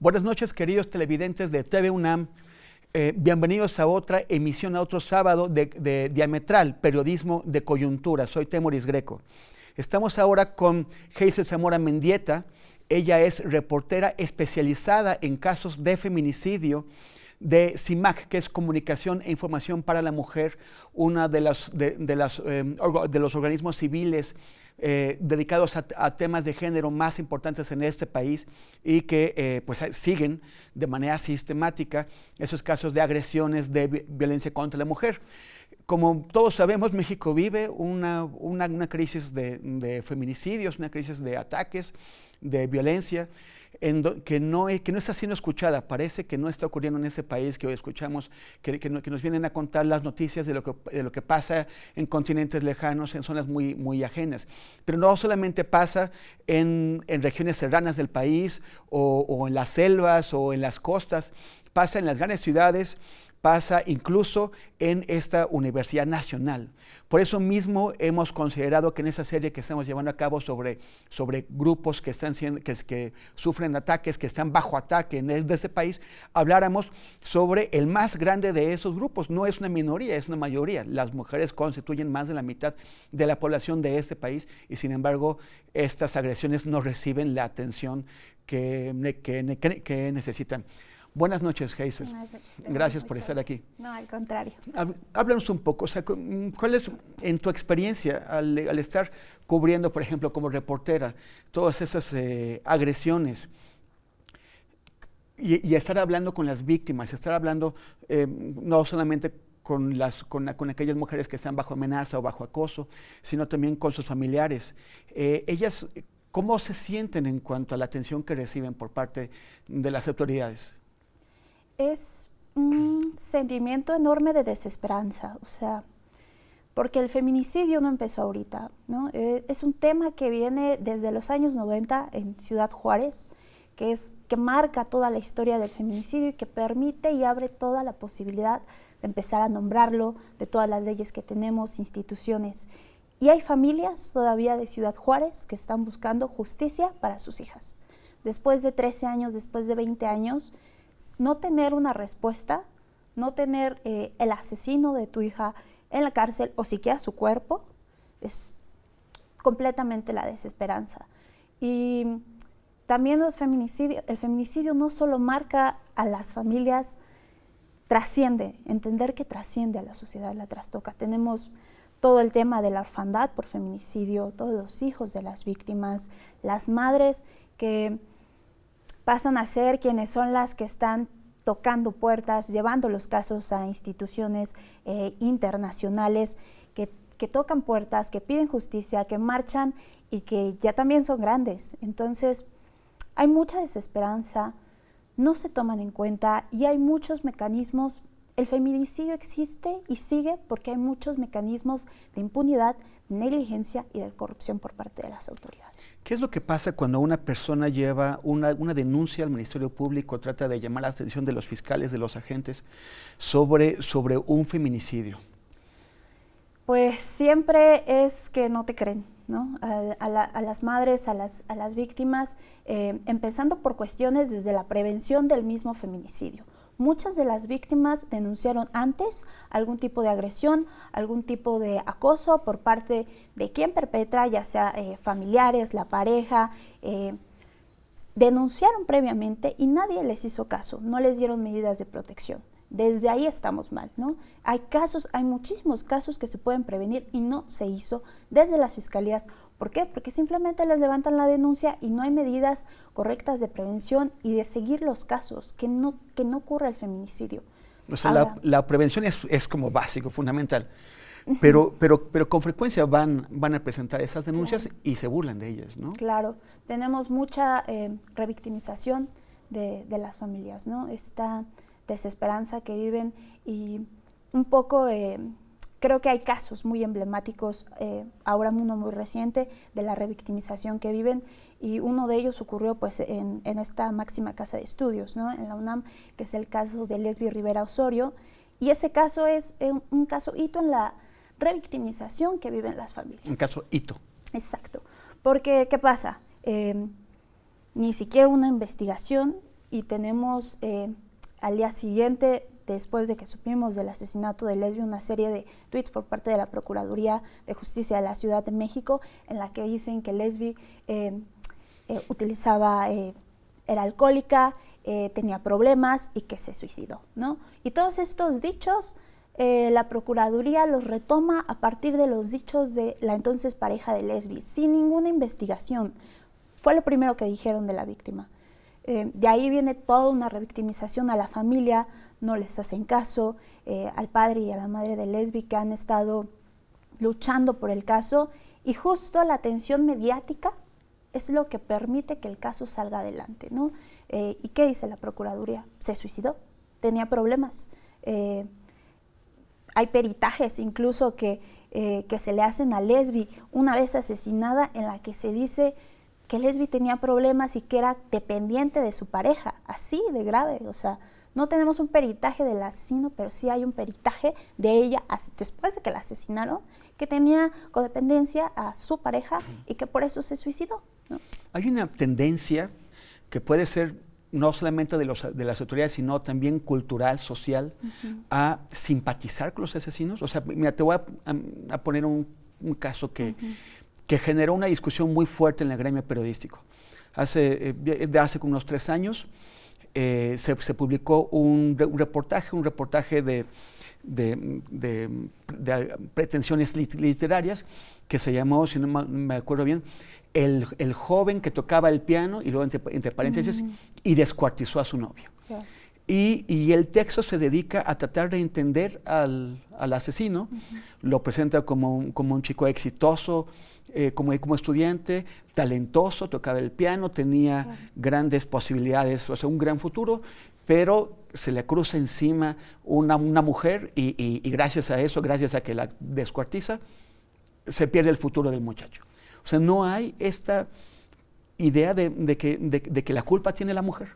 Buenas noches, queridos televidentes de TV UNAM. Bienvenidos a otra emisión, a otro sábado de Diametral, periodismo de coyuntura. Soy Temoris Greco. Estamos ahora con Hazel Zamora Mendieta. Ella es reportera especializada en casos de feminicidio de CIMAC, que es Comunicación e Información para la Mujer, una de los organismos civiles dedicados a temas de género más importantes en este país y que pues siguen de manera sistemática esos casos de agresiones, de violencia contra la mujer. Como todos sabemos, México vive una crisis de feminicidios, una crisis de ataques, de violencia, que no está siendo escuchada. Parece que no está ocurriendo en este país, que hoy escuchamos, que nos vienen a contar las noticias de lo que pasa en continentes lejanos, en zonas muy ajenas. Pero no solamente pasa en regiones serranas del país, o en las selvas, o en las costas, pasa en las grandes ciudades, pasa incluso en esta Universidad Nacional. Por eso mismo hemos considerado que en esa serie que estamos llevando a cabo sobre grupos que sufren ataques, que están bajo ataque de este país, habláramos sobre el más grande de esos grupos. No es una minoría, es una mayoría. Las mujeres constituyen más de la mitad de la población de este país y sin embargo estas agresiones no reciben la atención que necesitan. Buenas noches, Hazel. Buenas noches. Gracias por estar aquí. No, al contrario. Háblanos un poco, o sea, ¿cuál es, en tu experiencia, al estar cubriendo, por ejemplo, como reportera, todas esas agresiones y estar hablando con las víctimas, estar hablando no solamente con aquellas mujeres que están bajo amenaza o bajo acoso, sino también con sus familiares? Ellas, ¿cómo se sienten en cuanto a la atención que reciben por parte de las autoridades? Es un sentimiento enorme de desesperanza, o sea, porque el feminicidio no empezó ahorita, ¿no? Es un tema que viene desde los años 90 en Ciudad Juárez, que marca toda la historia del feminicidio y que permite y abre toda la posibilidad de empezar a nombrarlo, de todas las leyes que tenemos, instituciones. Y hay familias todavía de Ciudad Juárez que están buscando justicia para sus hijas. Después de 13 años, después de 20 años, no tener una respuesta, no tener el asesino de tu hija en la cárcel o siquiera su cuerpo, es completamente la desesperanza. Y también el feminicidio no solo marca a las familias, trasciende, entender que trasciende a la sociedad, la trastoca. Tenemos todo el tema de la orfandad por feminicidio, todos los hijos de las víctimas, las madres que pasan a ser quienes son las que están tocando puertas, llevando los casos a instituciones internacionales, que tocan puertas, que piden justicia, que marchan y que ya también son grandes. Entonces, hay mucha desesperanza, no se toman en cuenta y hay muchos mecanismos. El feminicidio existe y sigue porque hay muchos mecanismos de impunidad, negligencia y de corrupción por parte de las autoridades. ¿Qué es lo que pasa cuando una persona lleva una denuncia al Ministerio Público, trata de llamar la atención de los fiscales, de los agentes, sobre un feminicidio? Pues siempre es que no te creen, ¿no? A las madres, a las víctimas, empezando por cuestiones desde la prevención del mismo feminicidio. Muchas de las víctimas denunciaron antes algún tipo de agresión, algún tipo de acoso por parte de quien perpetra, ya sea familiares, la pareja, denunciaron previamente y nadie les hizo caso, no les dieron medidas de protección. Desde ahí estamos mal, ¿no? Hay muchísimos casos que se pueden prevenir y no se hizo desde las fiscalías. ¿Por qué? Porque simplemente les levantan la denuncia y no hay medidas correctas de prevención y de seguir los casos, que no ocurra el feminicidio. O sea, la prevención es como básico, fundamental, pero con frecuencia van a presentar esas denuncias, claro, y se burlan de ellas, ¿no? Claro, tenemos mucha revictimización de las familias, ¿no? Esta desesperanza que viven y un poco creo que hay casos muy emblemáticos, ahora uno muy reciente, de la revictimización que viven, y uno de ellos ocurrió pues en esta máxima casa de estudios, ¿no? En la UNAM, que es el caso de Lesbi Rivera Osorio, y ese caso es un caso hito en la revictimización que viven las familias. Un caso hito. Exacto, porque ¿qué pasa? Ni siquiera una investigación y tenemos al día siguiente, después de que supimos del asesinato de Lesbi, una serie de tweets por parte de la Procuraduría de Justicia de la Ciudad de México, en la que dicen que Lesbi era alcohólica, tenía problemas y que se suicidó, ¿no? Y todos estos dichos, la Procuraduría los retoma a partir de los dichos de la entonces pareja de Lesbi, sin ninguna investigación. Fue lo primero que dijeron de la víctima. De ahí viene toda una revictimización a la familia, no les hacen caso, al padre y a la madre de Lesbi, que han estado luchando por el caso, y justo la atención mediática es lo que permite que el caso salga adelante, ¿no? ¿Y qué dice la Procuraduría? Se suicidó, tenía problemas. Hay peritajes incluso que se le hacen a Lesbi una vez asesinada, en la que se dice que Lesbi tenía problemas y que era dependiente de su pareja, así de grave. O sea, no tenemos un peritaje del asesino, pero sí hay un peritaje de ella después de que la asesinaron, que tenía codependencia a su pareja y que por eso se suicidó, ¿no? Hay una tendencia que puede ser no solamente de las autoridades, sino también cultural, social, a simpatizar con los asesinos. O sea, mira, te voy a poner un caso que generó una discusión muy fuerte en el gremio periodístico. Hace como unos 3 años se publicó un reportaje de pretensiones literarias que se llamó, si no me acuerdo bien, el joven que tocaba el piano, y luego entre paréntesis, y descuartizó a su novia. Yeah. Y el texto se dedica a tratar de entender al asesino, lo presenta como un chico exitoso, como estudiante, talentoso, tocaba el piano, tenía grandes posibilidades, o sea, un gran futuro, pero se le cruza encima una mujer y gracias a eso, gracias a que la descuartiza, se pierde el futuro del muchacho. O sea, no hay esta idea de que la culpa tiene la mujer.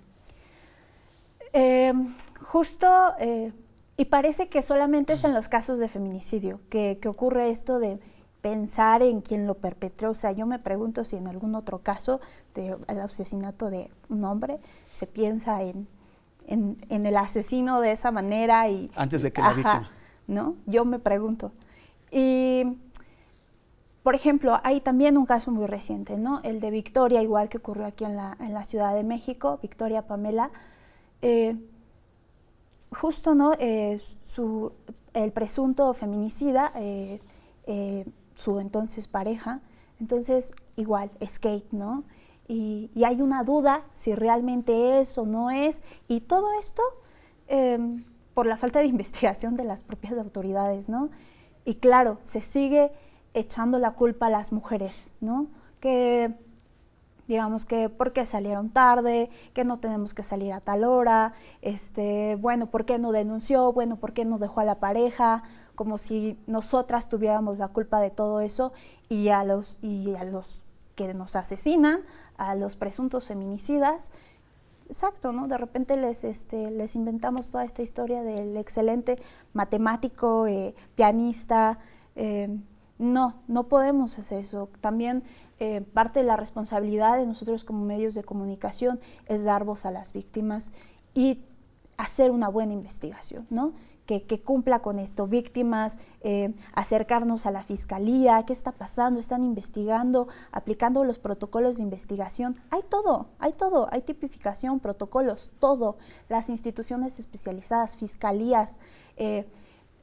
Y parece que solamente es en los casos de feminicidio que ocurre esto de pensar en quien lo perpetró. O sea, yo me pregunto si en algún otro caso del asesinato de un hombre se piensa en el asesino de esa manera. Antes de que la víctima. ¿No? Yo me pregunto. Y, por ejemplo, hay también un caso muy reciente, ¿no? El de Victoria, igual que ocurrió aquí en la Ciudad de México, Victoria Pamela. Justo, ¿no? El presunto feminicida, su entonces pareja, entonces igual, skate, ¿no? Y hay una duda si realmente es o no es, y todo esto por la falta de investigación de las propias autoridades, ¿no? Y claro, se sigue echando la culpa a las mujeres, ¿no? Que digamos que porque salieron tarde, que no tenemos que salir a tal hora, bueno, ¿por qué no denunció? Bueno, ¿por qué no dejó a la pareja? Como si nosotras tuviéramos la culpa de todo eso, y a los que nos asesinan, a los presuntos feminicidas, exacto, ¿no? De repente les inventamos toda esta historia del excelente matemático, pianista. No podemos hacer eso. También parte de la responsabilidad de nosotros como medios de comunicación es dar voz a las víctimas y hacer una buena investigación, ¿no? Que cumpla con esto. Víctimas, acercarnos a la fiscalía, qué está pasando, están investigando, aplicando los protocolos de investigación. Hay todo, hay tipificación, protocolos, todo. Las instituciones especializadas, fiscalías,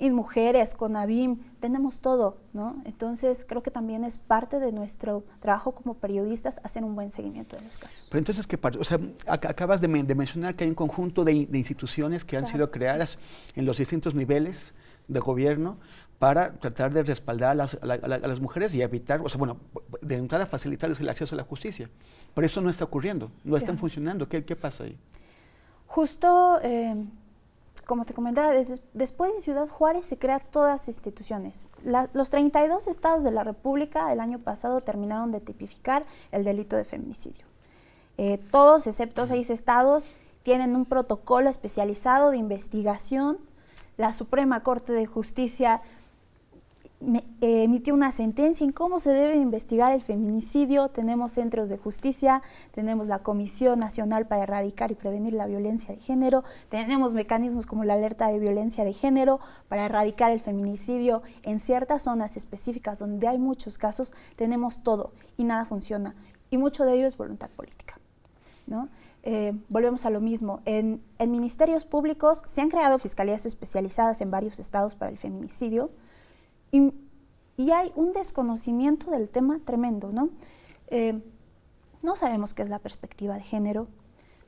mujeres, CONAVIM, tenemos todo, ¿no? Entonces creo que también es parte de nuestro trabajo como periodistas hacer un buen seguimiento de los casos. Pero entonces, ¿qué parte? O sea, acabas de mencionar que hay un conjunto de instituciones que han sido creadas en los distintos niveles de gobierno para tratar de respaldar a las mujeres y evitar, o sea, bueno, de entrada facilitarles el acceso a la justicia. Pero eso no está ocurriendo, no están funcionando. ¿Qué pasa ahí? Justo, como te comentaba, después de Ciudad Juárez se crean todas las instituciones. Los 32 estados de la República el año pasado terminaron de tipificar el delito de feminicidio. Todos, excepto 6 estados, tienen un protocolo especializado de investigación. La Suprema Corte de Justicia emitió una sentencia en cómo se debe investigar el feminicidio. Tenemos centros de justicia, tenemos la Comisión Nacional para Erradicar y Prevenir la Violencia de Género, tenemos mecanismos como la alerta de violencia de género para erradicar el feminicidio en ciertas zonas específicas donde hay muchos casos. Tenemos todo y nada funciona, y mucho de ello es voluntad política, ¿no? Volvemos a lo mismo. En ministerios públicos se han creado fiscalías especializadas en varios estados para el feminicidio, y hay un desconocimiento del tema tremendo, ¿no? No sabemos qué es la perspectiva de género,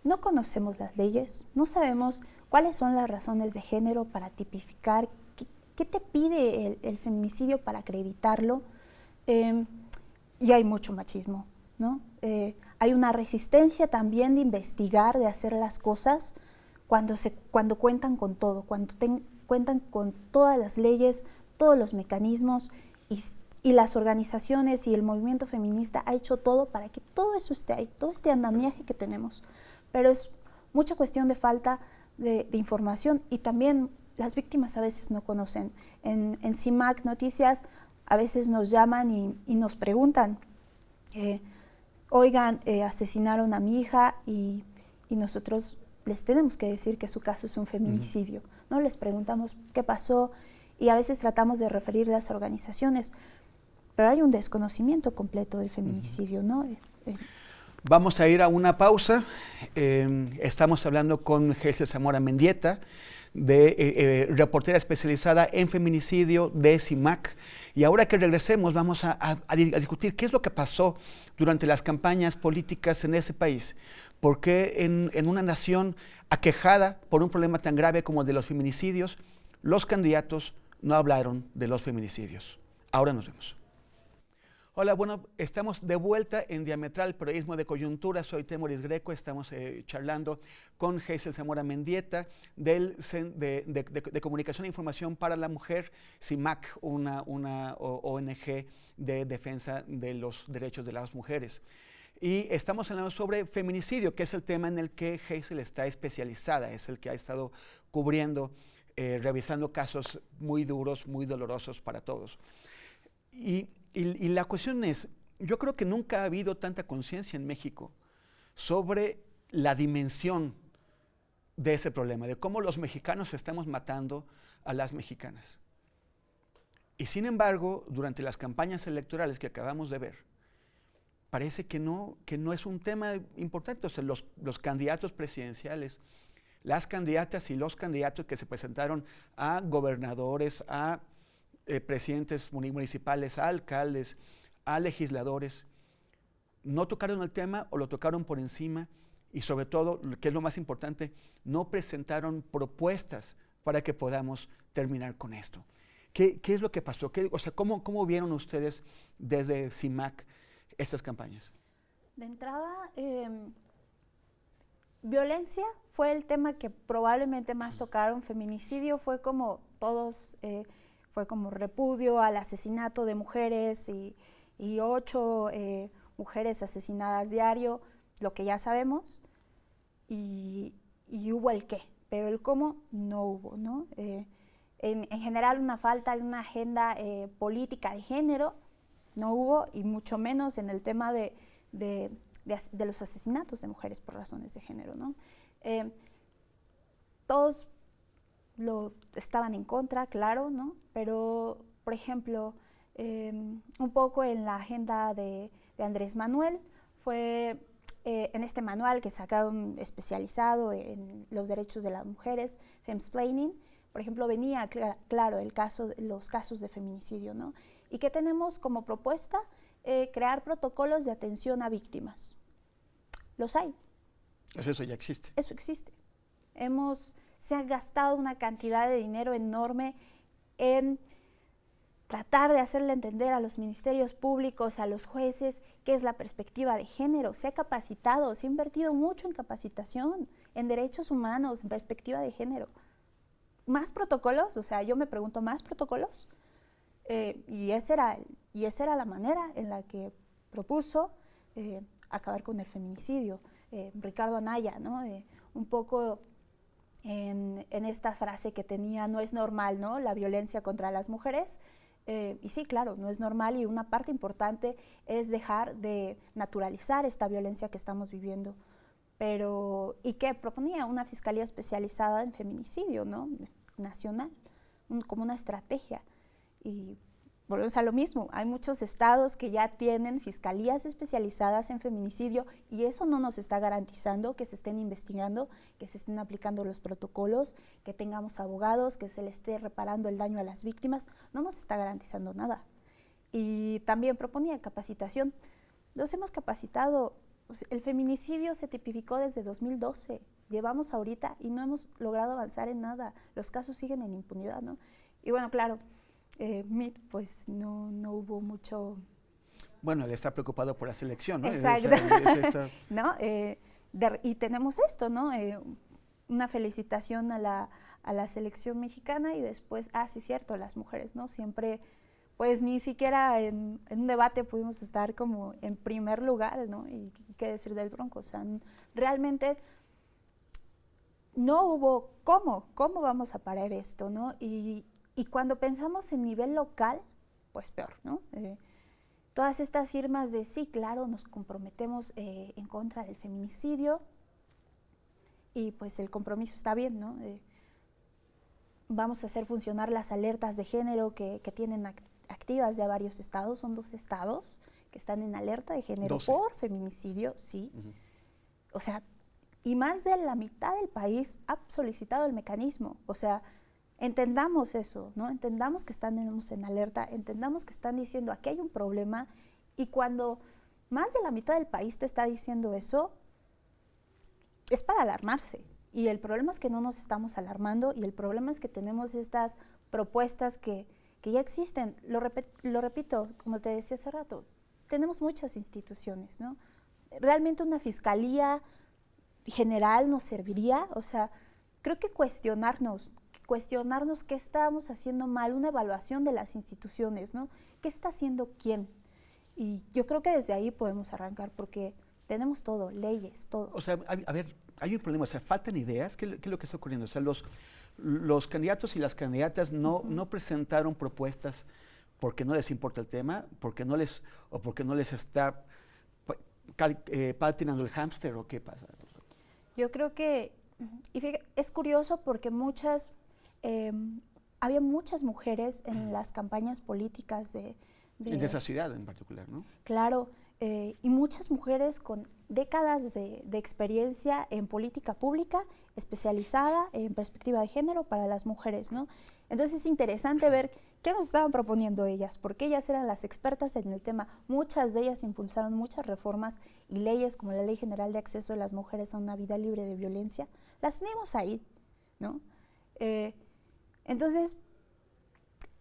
no conocemos las leyes, no sabemos cuáles son las razones de género para tipificar, qué te pide el feminicidio para acreditarlo, y hay mucho machismo, ¿no? Hay una resistencia también de investigar, de hacer las cosas cuando cuentan con todo, cuentan con todas las leyes, todos los mecanismos, y las organizaciones y el movimiento feminista ha hecho todo para que todo eso esté ahí, todo este andamiaje que tenemos. Pero es mucha cuestión de falta de información, y también las víctimas a veces no conocen. En CIMAC Noticias a veces nos llaman y nos preguntan, oigan, asesinaron a mi hija, y nosotros les tenemos que decir que su caso es un feminicidio, ¿no? Les preguntamos qué pasó, y a veces tratamos de referirlas a organizaciones, pero hay un desconocimiento completo del feminicidio, ¿no? Vamos a ir a una pausa. Estamos hablando con Geisel Zamora Mendieta, reportera especializada en feminicidio de CIMAC. Y ahora que regresemos vamos a discutir qué es lo que pasó durante las campañas políticas en ese país. ¿Por qué en una nación aquejada por un problema tan grave como el de los feminicidios, los candidatos no hablaron de los feminicidios? Ahora nos vemos. Hola, bueno, estamos de vuelta en Diametral, periodismo de coyuntura. Soy Temoris Greco. Estamos charlando con Geisel Zamora Mendieta de Comunicación e Información para la Mujer, CIMAC, una ONG de defensa de los derechos de las mujeres. Y estamos hablando sobre feminicidio, que es el tema en el que Geisel está especializada, es el que ha estado cubriendo, revisando casos muy duros, muy dolorosos para todos. Y la cuestión es, yo creo que nunca ha habido tanta conciencia en México sobre la dimensión de ese problema, de cómo los mexicanos estamos matando a las mexicanas. Y sin embargo, durante las campañas electorales que acabamos de ver, parece que no es un tema importante. O sea, los candidatos presidenciales, las candidatas y los candidatos que se presentaron a gobernadores, a presidentes municipales, a alcaldes, a legisladores, no tocaron el tema o lo tocaron por encima, y sobre todo, que es lo más importante, no presentaron propuestas para que podamos terminar con esto. ¿Qué es lo que pasó? ¿Cómo vieron ustedes desde CIMAC estas campañas? De entrada, violencia fue el tema que probablemente más tocaron. Feminicidio fue como todos... fue como repudio al asesinato de mujeres, y 8 mujeres asesinadas diario, lo que ya sabemos, y hubo el qué, pero el cómo no hubo, ¿no? En general una falta de una agenda política de género no hubo, y mucho menos en el tema de los asesinatos de mujeres por razones de género, ¿no? Todos estaban en contra, claro, ¿no? Pero, por ejemplo, un poco en la agenda de Andrés Manuel fue en este manual que sacaron especializado en los derechos de las mujeres, Femsplaining, por ejemplo, venía claro los casos de feminicidio, ¿no? ¿Y qué tenemos como propuesta? Crear protocolos de atención a víctimas. Los hay. Pues eso ya existe. Eso existe. Se ha gastado una cantidad de dinero enorme en tratar de hacerle entender a los ministerios públicos, a los jueces, qué es la perspectiva de género. Se ha capacitado, se ha invertido mucho en capacitación, en derechos humanos, en perspectiva de género. ¿Más protocolos? O sea, yo me pregunto, ¿más protocolos? Y esa era la manera en la que propuso acabar con el feminicidio. Ricardo Anaya, ¿no? Un poco... En esta frase que tenía, no es normal, ¿no? La violencia contra las mujeres, Y sí, claro, no es normal, y una parte importante es dejar de naturalizar esta violencia que estamos viviendo. Pero, ¿y qué? Proponía una fiscalía especializada en feminicidio, ¿no? Nacional, como una estrategia. Y volvemos a lo mismo, hay muchos estados que ya tienen fiscalías especializadas en feminicidio, y eso no nos está garantizando que se estén investigando, que se estén aplicando los protocolos, que tengamos abogados, que se le esté reparando el daño a las víctimas. No nos está garantizando nada. Y también proponía capacitación. Los hemos capacitado. El feminicidio se tipificó desde 2012. Llevamos ahorita y no hemos logrado avanzar en nada. Los casos siguen en impunidad, ¿no? Y bueno, claro, MIT, pues no hubo mucho. Bueno, él está preocupado por la selección, ¿no? Exacto. ¿No? Y tenemos esto, ¿no? Una felicitación a la selección mexicana, y después, sí, cierto, las mujeres, ¿no? Siempre, pues ni siquiera en un debate pudimos estar como en primer lugar, ¿no? Y qué decir del Bronco. O sea, realmente no hubo cómo vamos a parar esto, ¿no? Y cuando pensamos en nivel local, pues peor, ¿no? Todas estas firmas de sí, claro, nos comprometemos en contra del feminicidio, y pues el compromiso está bien, ¿no? Vamos a hacer funcionar las alertas de género que tienen activas ya varios estados. Son 2 estados que están en alerta de género 12. por feminicidio, sí. O sea, y más de la mitad del país ha solicitado el mecanismo. O sea, entendamos eso, ¿no? Entendamos que estamos en alerta, entendamos que están diciendo aquí hay un problema, y cuando más de la mitad del país te está diciendo eso, es para alarmarse. Y el problema es que no nos estamos alarmando, y el problema es que tenemos estas propuestas que ya existen. Lo repito, como te decía hace rato, tenemos muchas instituciones, ¿no? ¿Realmente una fiscalía general nos serviría? O sea, creo que cuestionarnos qué estamos haciendo mal, una evaluación de las instituciones, ¿no? ¿Qué está haciendo quién? Y yo creo que desde ahí podemos arrancar, porque tenemos todo, leyes, todo. O sea, a ver, hay un problema, o sea, faltan ideas. ¿Qué es lo que está ocurriendo? O sea, los candidatos y las candidatas no presentaron propuestas porque no les importa el tema, porque no les está patinando el hámster, ¿o qué pasa? Yo creo que, y fíjate, es curioso porque había muchas mujeres en las campañas políticas de esa ciudad en particular, ¿no? Claro, y muchas mujeres con décadas de experiencia en política pública especializada en perspectiva de género para las mujeres, ¿no? Entonces es interesante ver qué nos estaban proponiendo ellas, porque ellas eran las expertas en el tema. Muchas de ellas impulsaron muchas reformas y leyes, como la Ley General de Acceso de las Mujeres a una Vida Libre de Violencia. Las tenemos ahí, ¿no? Entonces,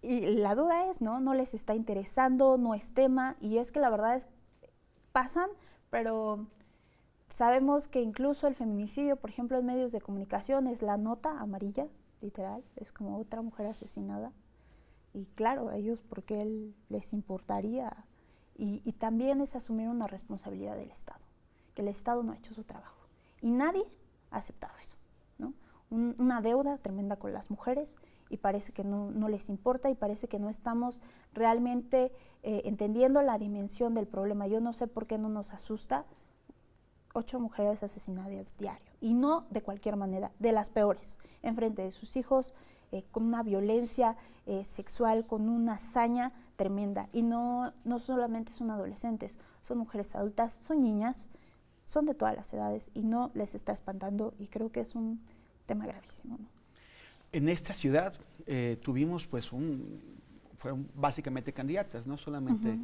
y la duda es, ¿no? No les está interesando, no es tema, y es que la verdad es, pasan, pero sabemos que incluso el feminicidio, por ejemplo, en medios de comunicación es la nota amarilla, literal, es como otra mujer asesinada. Y claro, a ellos, ¿por qué les importaría? Y también es asumir una responsabilidad del Estado, que el Estado no ha hecho su trabajo. Y nadie ha aceptado eso, ¿no? Una deuda tremenda con las mujeres, y parece que no les importa, y parece que no estamos realmente entendiendo la dimensión del problema. Yo no sé por qué no nos asusta 8 mujeres asesinadas diario, y no de cualquier manera, de las peores, enfrente de sus hijos, con una violencia sexual, con una hazaña tremenda. Y no solamente son adolescentes, son mujeres adultas, son niñas, son de todas las edades, y no les está espantando, y creo que es un tema gravísimo, ¿no? En esta ciudad tuvimos, pues, fueron básicamente candidatas, no solamente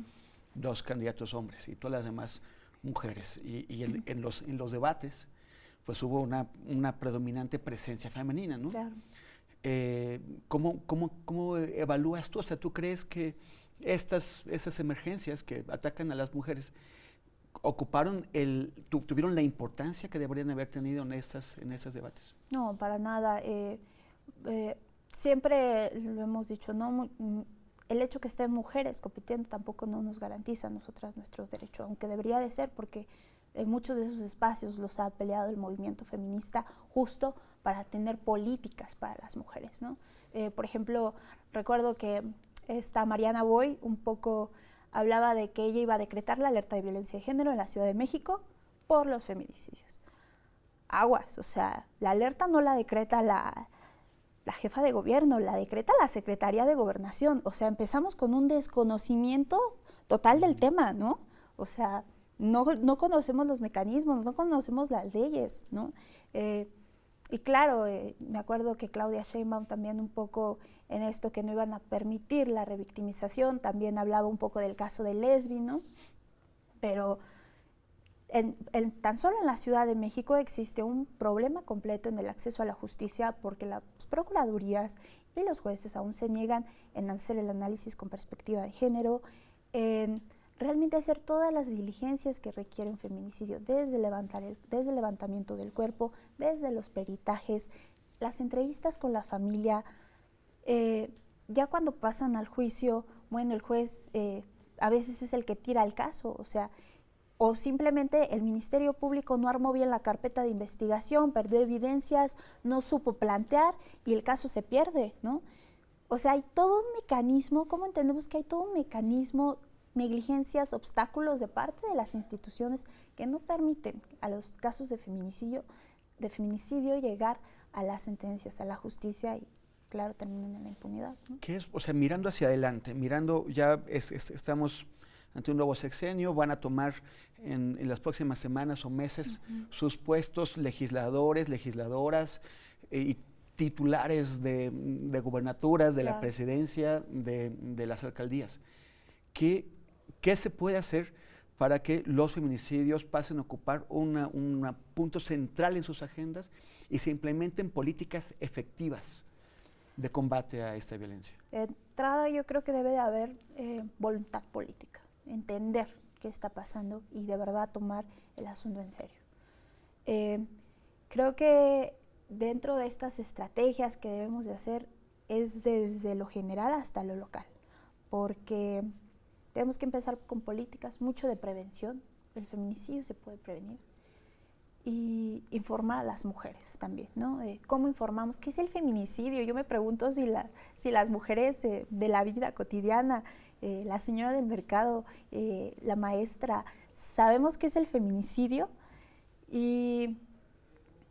2 candidatos hombres y todas las demás mujeres. Y en los debates, pues, hubo una predominante presencia femenina, ¿no? Claro. ¿Cómo evalúas tú? O sea, ¿tú crees que esas emergencias que atacan a las mujeres tuvieron la importancia que deberían haber tenido en estos debates? No, para nada. Siempre lo hemos dicho, ¿no? El hecho que estén mujeres compitiendo tampoco no nos garantiza a nosotras nuestros derechos, aunque debería de ser, porque muchos de esos espacios los ha peleado el movimiento feminista justo para tener políticas para las mujeres, ¿no? Por ejemplo, recuerdo que esta Mariana Boy un poco hablaba de que ella iba a decretar la alerta de violencia de género en la Ciudad de México por los feminicidios. Aguas, o sea, la alerta no la decreta la jefa de gobierno, la decreta la Secretaría de Gobernación. O sea, empezamos con un desconocimiento total del tema, ¿no? O sea, no conocemos los mecanismos, no conocemos las leyes, ¿no? Y claro, me acuerdo que Claudia Sheinbaum también un poco en esto que no iban a permitir la revictimización, también hablaba un poco del caso de Lesbi, ¿no? Pero tan solo en la Ciudad de México existe un problema completo en el acceso a la justicia porque las procuradurías y los jueces aún se niegan en hacer el análisis con perspectiva de género, en realmente hacer todas las diligencias que requiere un feminicidio, desde el levantamiento del cuerpo, desde los peritajes, las entrevistas con la familia. Ya cuando pasan al juicio, bueno, el juez a veces es el que tira el caso, o simplemente el Ministerio Público no armó bien la carpeta de investigación, perdió evidencias, no supo plantear y el caso se pierde, ¿no? O sea, hay todo un mecanismo, ¿cómo entendemos que hay todo un mecanismo, negligencias, obstáculos de parte de las instituciones que no permiten a los casos de feminicidio llegar a las sentencias, a la justicia y, claro, terminan en la impunidad, ¿no? ¿Qué es? O sea, mirando hacia adelante, estamos ante un nuevo sexenio, van a tomar en las próximas semanas o meses sus puestos legisladores, legisladoras y titulares de gubernaturas, de la presidencia, de las alcaldías. ¿Qué se puede hacer para que los feminicidios pasen a ocupar un punto central en sus agendas y se implementen políticas efectivas de combate a esta violencia? De entrada, yo creo que debe de haber voluntad política, entender qué está pasando y de verdad tomar el asunto en serio. Creo que dentro de estas estrategias que debemos de hacer es desde lo general hasta lo local, porque tenemos que empezar con políticas mucho de prevención. El feminicidio se puede prevenir. Y informar a las mujeres también, ¿no? ¿Cómo informamos? ¿Qué es el feminicidio? Yo me pregunto si las mujeres de la vida cotidiana, la señora del mercado, la maestra, sabemos qué es el feminicidio y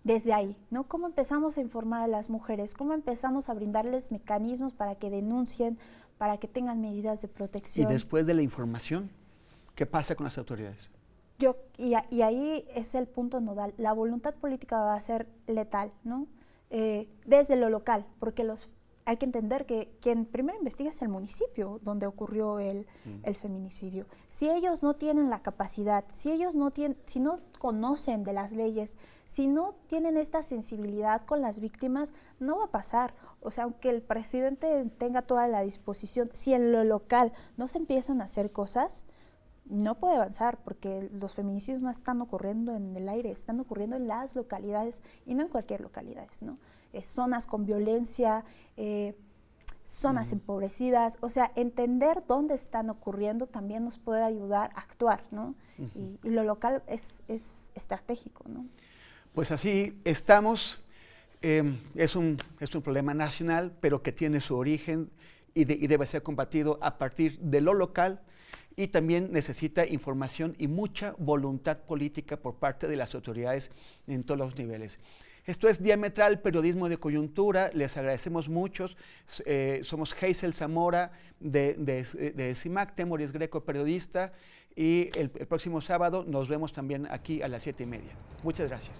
desde ahí, ¿no? ¿Cómo empezamos a informar a las mujeres? ¿Cómo empezamos a brindarles mecanismos para que denuncien, para que tengan medidas de protección? Y después de la información, ¿qué pasa con las autoridades? Y ahí es el punto nodal. La voluntad política va a ser letal, ¿no? Desde lo local, porque hay que entender que quien primero investiga es el municipio donde ocurrió el feminicidio. Si ellos no tienen la capacidad, si no conocen de las leyes, si no tienen esta sensibilidad con las víctimas, no va a pasar. O sea, aunque el presidente tenga toda la disposición, si en lo local no se empiezan a hacer cosas, no puede avanzar, porque los feminicidios no están ocurriendo en el aire, están ocurriendo en las localidades y no en cualquier localidad, ¿no? Zonas con violencia, zonas empobrecidas, o sea, entender dónde están ocurriendo también nos puede ayudar a actuar, ¿no? Y lo local es estratégico, ¿no? Pues así estamos. Es un problema nacional, pero que tiene su origen y debe ser combatido a partir de lo local. Y también necesita información y mucha voluntad política por parte de las autoridades en todos los niveles. Esto es Diametral, periodismo de coyuntura. Les agradecemos mucho. Somos Hazel Zamora de CIMAC, Temoris Greco, periodista. Y el próximo sábado nos vemos también aquí a las 7:30. Muchas gracias.